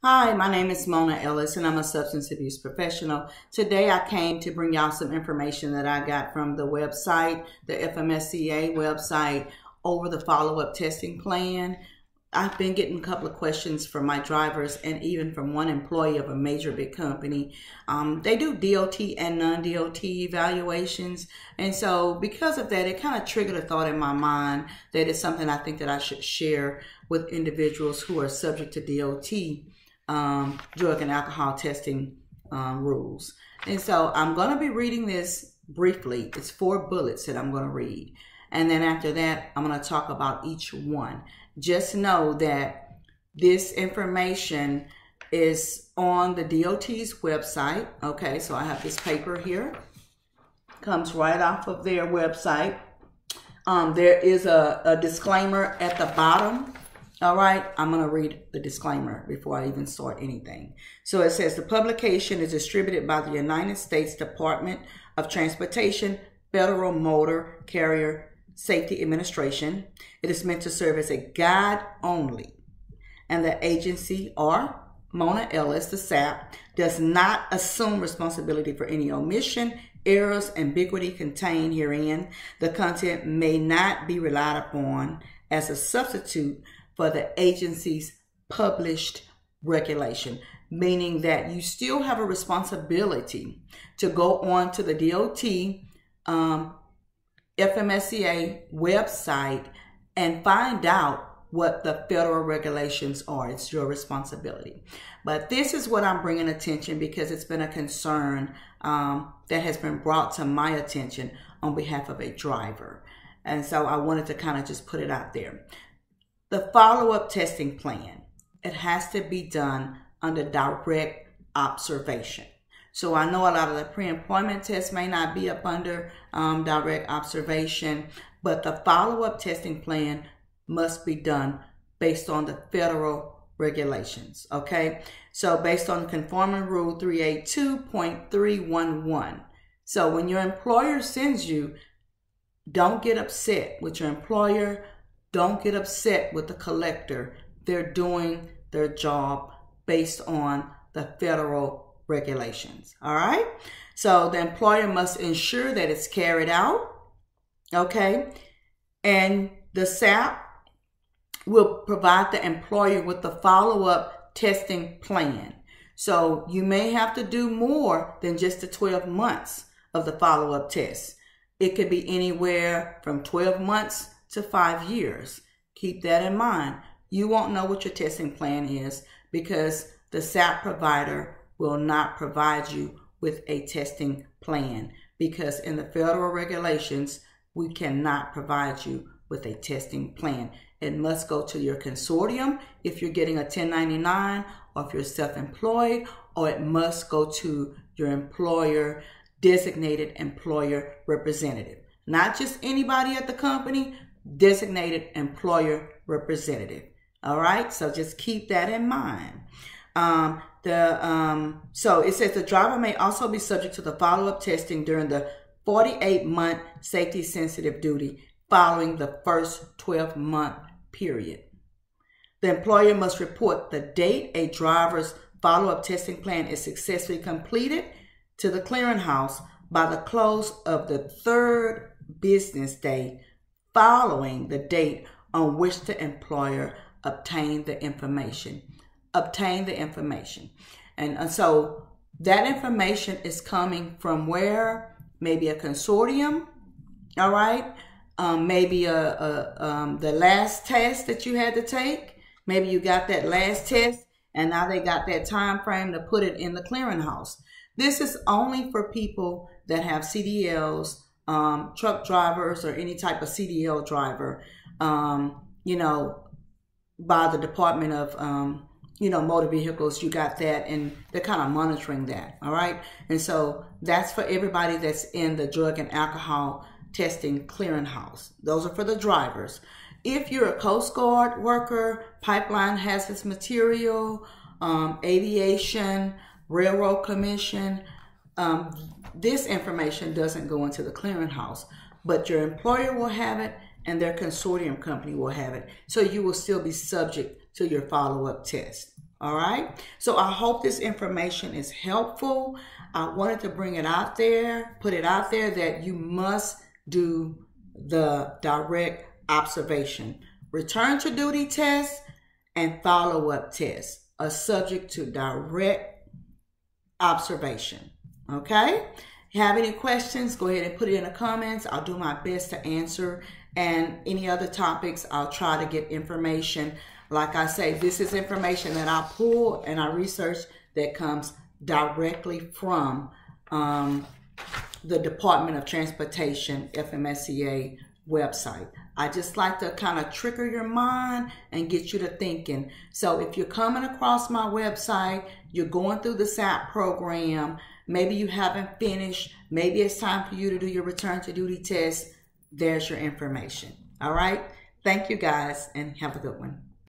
Hi, my name is Mona Ellis and I'm a substance abuse professional. Today I came to bring y'all some information that I got from the website, the FMSCA website, over the follow-up testing plan. I've been getting a couple of questions from my drivers and even from one employee of a major big company. They do DOT and non-DOT evaluations. And so because of that, it kind of triggered a thought in my mind that it's something I think that I should share with individuals who are subject to DOT. Drug and alcohol testing rules. And so I'm going to be reading this briefly. It's 4 bullets that I'm going to read. And then after that, I'm going to talk about each one. Just know that this information is on the DOT's website. Okay, so I have this paper here. Comes right off of their website. There is a disclaimer at the bottom. All right, I'm going to read the disclaimer before I even start anything. So it says the publication is distributed by the United States Department of Transportation, Federal Motor Carrier Safety Administration. It is meant to serve as a guide only. And the agency, or Mona Ellis, the SAP, does not assume responsibility for any omission, errors, ambiguity contained herein. The content may not be relied upon as a substitute for the agency's published regulation, meaning that you still have a responsibility to go on to the DOT FMSCA website and find out what the federal regulations are. It's your responsibility. But this is what I'm bringing attention because it's been a concern that has been brought to my attention on behalf of a driver. And so I wanted to kind of just put it out there. The follow-up testing plan, it has to be done under direct observation. So I know a lot of the pre-employment tests may not be up under direct observation, but the follow-up testing plan must be done based on the federal regulations, okay? So based on conforming rule 382.311. So when your employer sends you, don't get upset with your employer. Don't get upset with the collector. They're doing their job based on the federal regulations. All right. So the employer must ensure that it's carried out. Okay. And the SAP will provide the employer with the follow-up testing plan. So you may have to do more than just the 12 months of the follow-up test. It could be anywhere from 12 months to 5 years. Keep that in mind. You won't know what your testing plan is because the SAP provider will not provide you with a testing plan because in the federal regulations, we cannot provide you with a testing plan. It must go to your consortium if you're getting a 1099 or if you're self-employed, or it must go to your employer, designated employer representative. Not just anybody at the company, designated employer representative. All right, so just keep that in mind. So it says the driver may also be subject to the follow-up testing during the 48-month safety sensitive duty following the first 12-month period. The employer must report the date a driver's follow-up testing plan is successfully completed to the clearinghouse by the close of the 3rd business day following the date on which the employer obtained the information. Obtain the information. And so that information is coming from where? Maybe a consortium, all right? Maybe the last test that you had to take. Maybe you got that last test and now they got that time frame to put it in the clearinghouse. This is only for people that have CDLs, truck drivers or any type of CDL driver, you know, by the Department of, you know, Motor Vehicles. You got that and they're kind of monitoring that. All right. And so that's for everybody that's in the drug and alcohol testing clearinghouse. Those are for the drivers. If you're a Coast Guard worker, pipeline hazardous material, aviation, railroad commission, this information doesn't go into the clearinghouse, but your employer will have it and their consortium company will have it. So you will still be subject to your follow-up test. All right. So I hope this information is helpful. I wanted to bring it out there, put it out there that you must do the direct observation. Return to duty test and follow-up test are subject to direct observation. Okay? Have any questions, go ahead and put it in the comments. I'll do my best to answer. And any other topics, I'll try to get information. Like I say, this is information that I pull and I research that comes directly from the Department of Transportation FMSCA website. I just like to kind of trigger your mind and get you to thinking. So if you're coming across my website, you're going through the SAP program, maybe you haven't finished, maybe it's time for you to do your return to duty test, there's your information. All right. Thank you guys and have a good one.